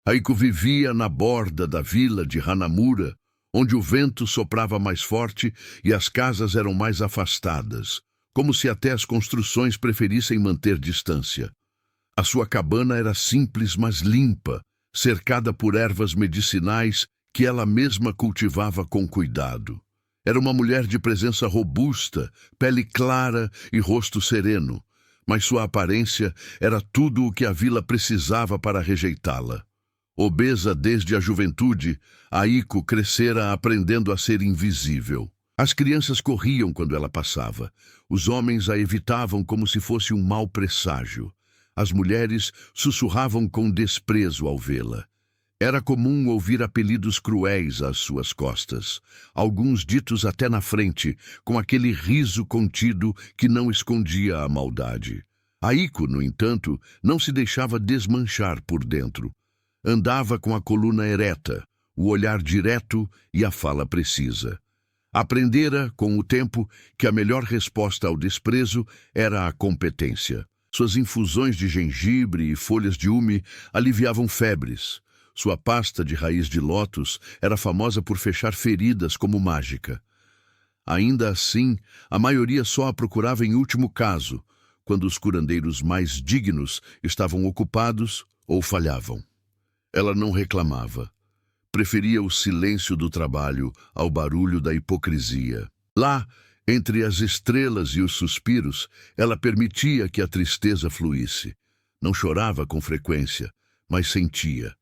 Aiko vivia na borda da vila de Hanamura, onde o vento soprava mais forte e as casas eram mais afastadas, como se até as construções preferissem manter distância. A sua cabana era simples, mas limpa, cercada por ervas medicinais que ela mesma cultivava com cuidado. Era uma mulher de presença robusta, pele clara e rosto sereno, mas sua aparência era tudo o que a vila precisava para rejeitá-la. Obesa desde a juventude, Aiko crescera aprendendo a ser invisível. As crianças corriam quando ela passava. Os homens a evitavam como se fosse um mau presságio. As mulheres sussurravam com desprezo ao vê-la. Era comum ouvir apelidos cruéis às suas costas, alguns ditos até na frente, com aquele riso contido que não escondia a maldade. Aiko, no entanto, não se deixava desmanchar por dentro. Andava com a coluna ereta, o olhar direto e a fala precisa. Aprendera, com o tempo, que a melhor resposta ao desprezo era a competência. Suas infusões de gengibre e folhas de ume aliviavam febres. Sua pasta de raiz de lótus era famosa por fechar feridas como mágica. Ainda assim, a maioria só a procurava em último caso, quando os curandeiros mais dignos estavam ocupados ou falhavam. Ela não reclamava. Preferia o silêncio do trabalho ao barulho da hipocrisia. Lá, entre as estrelas e os suspiros, ela permitia que a tristeza fluísse. Não chorava com frequência, mas sentia.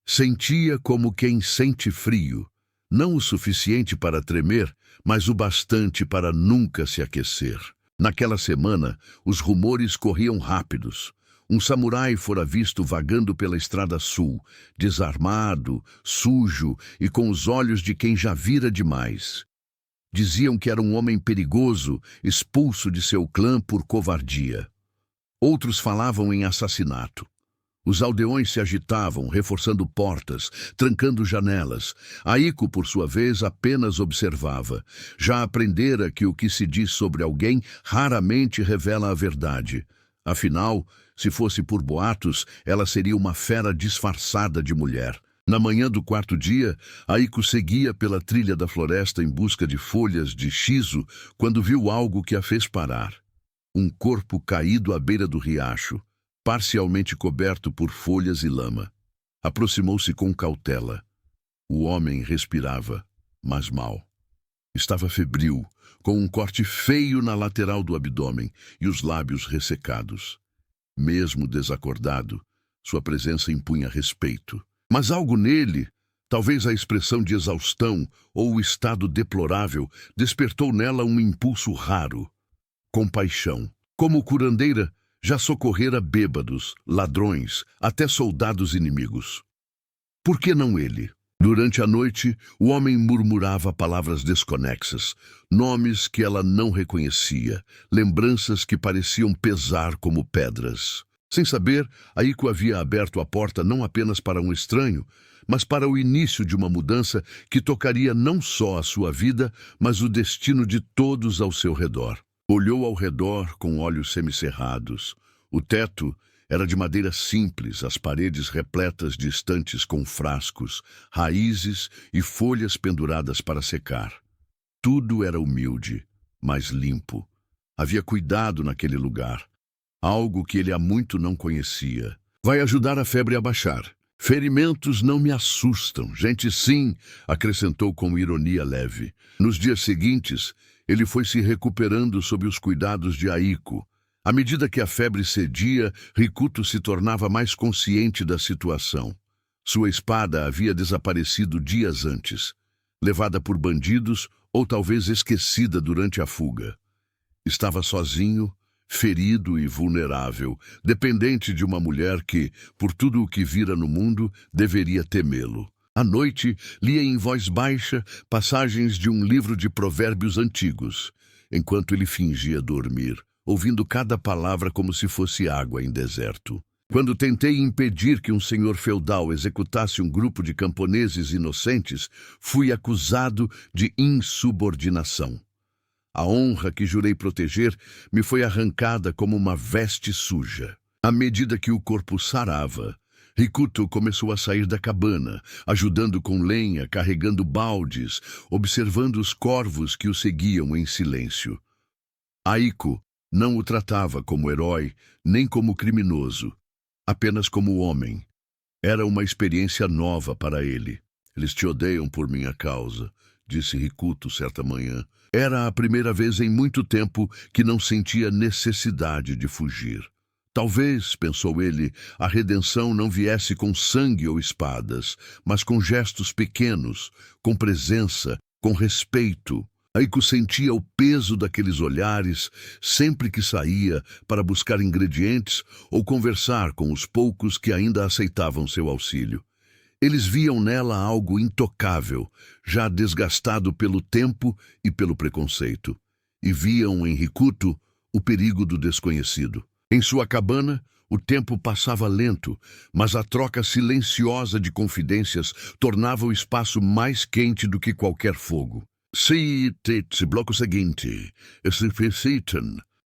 Sentia como quem sente frio, não o suficiente para tremer, mas o bastante para nunca se aquecer. Naquela semana, os rumores corriam rápidos. Um samurai fora visto vagando pela estrada sul, desarmado, sujo e com os olhos de quem já vira demais. Diziam que era um homem perigoso, expulso de seu clã por covardia. Outros falavam em assassinato. Os aldeões se agitavam, reforçando portas, trancando janelas. Aiko, por sua vez, apenas observava. Já aprendera que o que se diz sobre alguém raramente revela a verdade. Afinal, se fosse por boatos, ela seria uma fera disfarçada de mulher. Na manhã do quarto dia, Aiko seguia pela trilha da floresta em busca de folhas de shiso quando viu algo que a fez parar. Um corpo caído à beira do riacho, parcialmente coberto por folhas e lama. Aproximou-se com cautela. O homem respirava, mas mal. Estava febril, com um corte feio na lateral do abdômen e os lábios ressecados. Mesmo desacordado, sua presença impunha respeito. Mas algo nele, talvez a expressão de exaustão ou o estado deplorável, despertou nela um impulso raro. Compaixão. Como curandeira, já socorrera bêbados, ladrões, até soldados inimigos. Por que não ele? Durante a noite, o homem murmurava palavras desconexas, nomes que ela não reconhecia, lembranças que pareciam pesar como pedras. Sem saber, Aiko havia aberto a porta não apenas para um estranho, mas para o início de uma mudança que tocaria não só a sua vida, mas o destino de todos ao seu redor. Olhou ao redor com olhos semicerrados. O teto era de madeira simples, as paredes repletas de estantes com frascos, raízes e folhas penduradas para secar. Tudo era humilde, mas limpo. Havia cuidado naquele lugar, algo que ele há muito não conhecia. Vai ajudar a febre a baixar. Ferimentos não me assustam. Gente, sim, acrescentou com ironia leve. Nos dias seguintes, ele foi se recuperando sob os cuidados de Aiko. À medida que a febre cedia, Rikuto se tornava mais consciente da situação. Sua espada havia desaparecido dias antes, levada por bandidos ou talvez esquecida durante a fuga. Estava sozinho, ferido e vulnerável, dependente de uma mulher que, por tudo o que vira no mundo, deveria temê-lo. À noite, lia em voz baixa passagens de um livro de provérbios antigos, enquanto ele fingia dormir, ouvindo cada palavra como se fosse água em deserto. Quando tentei impedir que um senhor feudal executasse um grupo de camponeses inocentes, fui acusado de insubordinação. A honra que jurei proteger me foi arrancada como uma veste suja. À medida que o corpo sarava, Rikuto começou a sair da cabana, ajudando com lenha, carregando baldes, observando os corvos que o seguiam em silêncio. Aiko não o tratava como herói, nem como criminoso, apenas como homem. Era uma experiência nova para ele. Eles te odeiam por minha causa, disse Rikuto certa manhã. Era a primeira vez em muito tempo que não sentia necessidade de fugir. Talvez, pensou ele, a redenção não viesse com sangue ou espadas, mas com gestos pequenos, com presença, com respeito. Aiko sentia o peso daqueles olhares sempre que saía para buscar ingredientes ou conversar com os poucos que ainda aceitavam seu auxílio. Eles viam nela algo intocável, já desgastado pelo tempo e pelo preconceito, e viam em Rikuto o perigo do desconhecido. Em sua cabana, o tempo passava lento, mas a troca silenciosa de confidências tornava o espaço mais quente do que qualquer fogo. Bloco seguinte.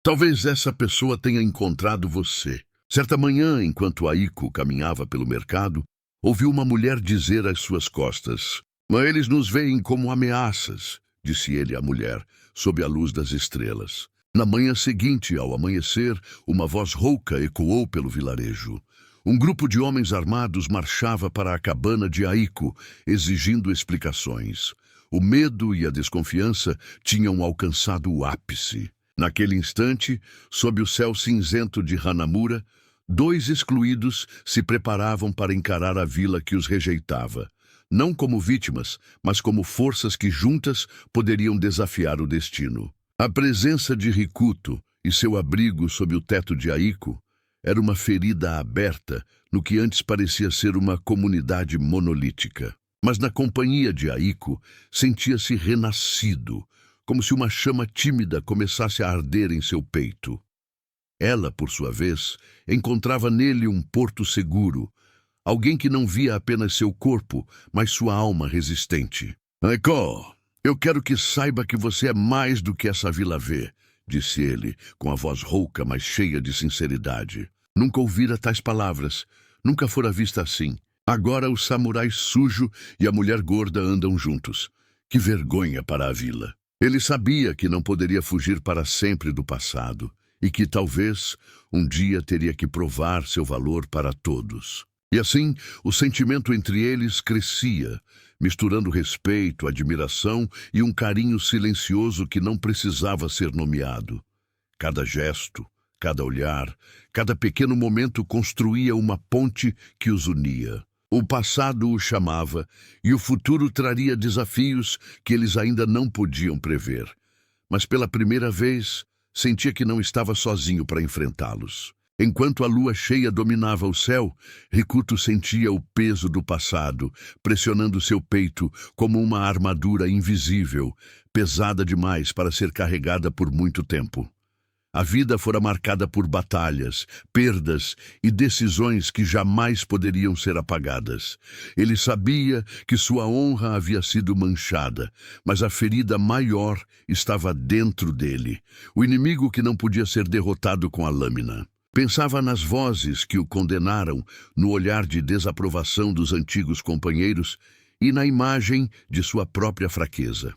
Talvez essa pessoa tenha encontrado você. Certa manhã, enquanto Aiko caminhava pelo mercado, ouviu uma mulher dizer às suas costas: "Mas eles nos veem como ameaças", disse ele à mulher, sob a luz das estrelas. Na manhã seguinte, ao amanhecer, uma voz rouca ecoou pelo vilarejo. Um grupo de homens armados marchava para a cabana de Aiko, exigindo explicações. O medo e a desconfiança tinham alcançado o ápice. Naquele instante, sob o céu cinzento de Hanamura, 2 excluídos se preparavam para encarar a vila que os rejeitava, não como vítimas, mas como forças que juntas poderiam desafiar o destino. A presença de Rikuto e seu abrigo sob o teto de Aiko era uma ferida aberta no que antes parecia ser uma comunidade monolítica. Mas na companhia de Aiko, sentia-se renascido, como se uma chama tímida começasse a arder em seu peito. Ela, por sua vez, encontrava nele um porto seguro, alguém que não via apenas seu corpo, mas sua alma resistente. "Aiko, eu quero que saiba que você é mais do que essa vila vê", disse ele, com a voz rouca, mas cheia de sinceridade. Nunca ouvira tais palavras, nunca fora vista assim. Agora o samurai sujo e a mulher gorda andam juntos. Que vergonha para a vila. Ele sabia que não poderia fugir para sempre do passado e que talvez um dia teria que provar seu valor para todos. E assim, o sentimento entre eles crescia, misturando respeito, admiração e um carinho silencioso que não precisava ser nomeado. Cada gesto, cada olhar, cada pequeno momento construía uma ponte que os unia. O passado o chamava e o futuro traria desafios que eles ainda não podiam prever. Mas pela primeira vez, sentia que não estava sozinho para enfrentá-los. Enquanto a lua cheia dominava o céu, Rikuto sentia o peso do passado, pressionando seu peito como uma armadura invisível, pesada demais para ser carregada por muito tempo. A vida fora marcada por batalhas, perdas e decisões que jamais poderiam ser apagadas. Ele sabia que sua honra havia sido manchada, mas a ferida maior estava dentro dele, o inimigo que não podia ser derrotado com a lâmina. Pensava nas vozes que o condenaram, no olhar de desaprovação dos antigos companheiros e na imagem de sua própria fraqueza.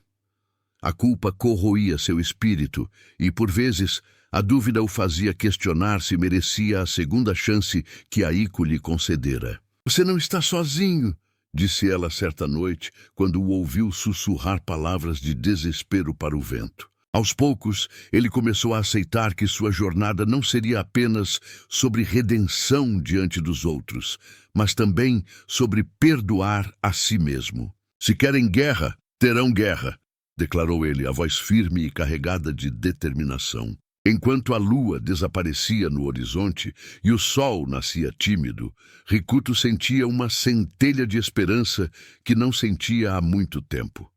A culpa corroía seu espírito e, por vezes, a dúvida o fazia questionar se merecia a segunda chance que Aiko lhe concedera. "Você não está sozinho", disse ela certa noite, quando o ouviu sussurrar palavras de desespero para o vento. Aos poucos, ele começou a aceitar que sua jornada não seria apenas sobre redenção diante dos outros, mas também sobre perdoar a si mesmo. "Se querem guerra, terão guerra", declarou ele, a voz firme e carregada de determinação. Enquanto a lua desaparecia no horizonte e o sol nascia tímido, Rikuto sentia uma centelha de esperança que não sentia há muito tempo.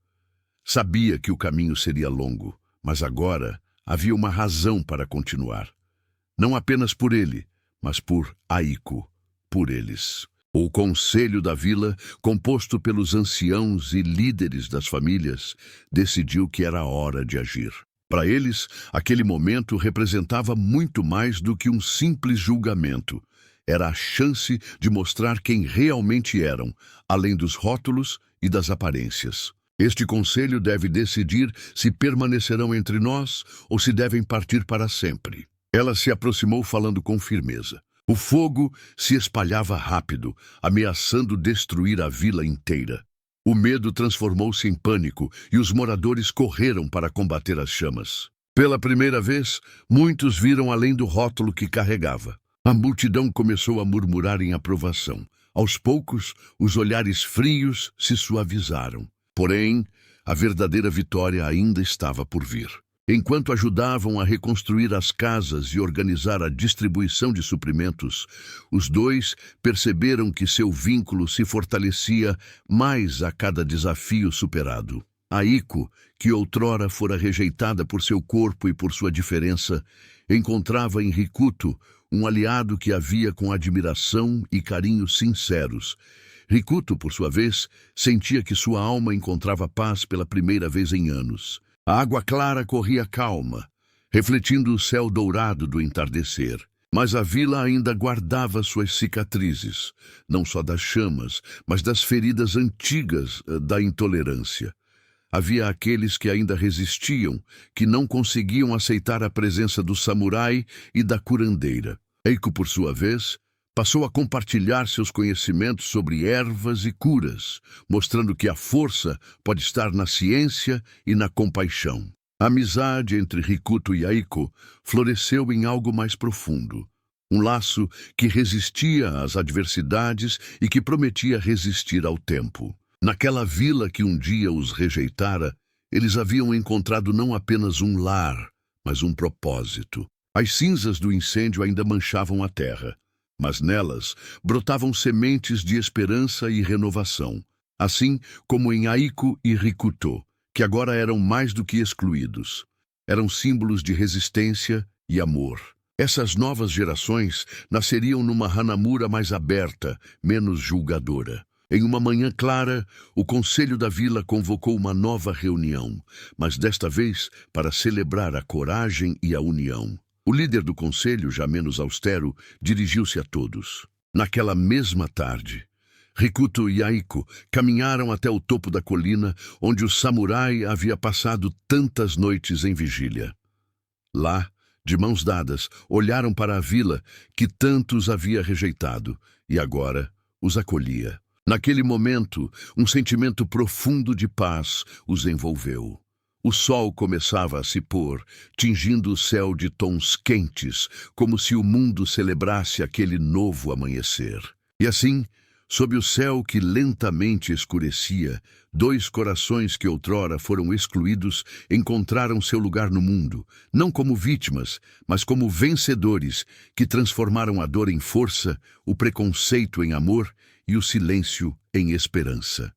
Sabia que o caminho seria longo, mas agora havia uma razão para continuar. Não apenas por ele, mas por Aiko, por eles. O conselho da vila, composto pelos anciãos e líderes das famílias, decidiu que era hora de agir. Para eles, aquele momento representava muito mais do que um simples julgamento. Era a chance de mostrar quem realmente eram, além dos rótulos e das aparências. Este conselho deve decidir se permanecerão entre nós ou se devem partir para sempre. Ela se aproximou falando com firmeza. O fogo se espalhava rápido, ameaçando destruir a vila inteira. O medo transformou-se em pânico e os moradores correram para combater as chamas. Pela primeira vez, muitos viram além do rótulo que carregava. A multidão começou a murmurar em aprovação. Aos poucos, os olhares frios se suavizaram. Porém, a verdadeira vitória ainda estava por vir. Enquanto ajudavam a reconstruir as casas e organizar a distribuição de suprimentos, os dois perceberam que seu vínculo se fortalecia mais a cada desafio superado. Aiko, que outrora fora rejeitada por seu corpo e por sua diferença, encontrava em Rikuto um aliado que a via com admiração e carinho sinceros. Rikuto, por sua vez, sentia que sua alma encontrava paz pela primeira vez em anos. A água clara corria calma, refletindo o céu dourado do entardecer. Mas a vila ainda guardava suas cicatrizes, não só das chamas, mas das feridas antigas da intolerância. Havia aqueles que ainda resistiam, que não conseguiam aceitar a presença do samurai e da curandeira. Eiko, por sua vez, passou a compartilhar seus conhecimentos sobre ervas e curas, mostrando que a força pode estar na ciência e na compaixão. A amizade entre Rikuto e Aiko floresceu em algo mais profundo. Um laço que resistia às adversidades e que prometia resistir ao tempo. Naquela vila que um dia os rejeitara, eles haviam encontrado não apenas um lar, mas um propósito. As cinzas do incêndio ainda manchavam a terra, mas nelas brotavam sementes de esperança e renovação, assim como em Aiko e Rikuto, que agora eram mais do que excluídos. Eram símbolos de resistência e amor. Essas novas gerações nasceriam numa Hanamura mais aberta, menos julgadora. Em uma manhã clara, o conselho da vila convocou uma nova reunião, mas desta vez para celebrar a coragem e a união. O líder do conselho, já menos austero, dirigiu-se a todos. Naquela mesma tarde, Rikuto e Aiko caminharam até o topo da colina onde o samurai havia passado tantas noites em vigília. Lá, de mãos dadas, olharam para a vila que tantos havia rejeitado e agora os acolhia. Naquele momento, um sentimento profundo de paz os envolveu. O sol começava a se pôr, tingindo o céu de tons quentes, como se o mundo celebrasse aquele novo amanhecer. E assim, sob o céu que lentamente escurecia, dois corações que outrora foram excluídos encontraram seu lugar no mundo, não como vítimas, mas como vencedores que transformaram a dor em força, o preconceito em amor e o silêncio em esperança.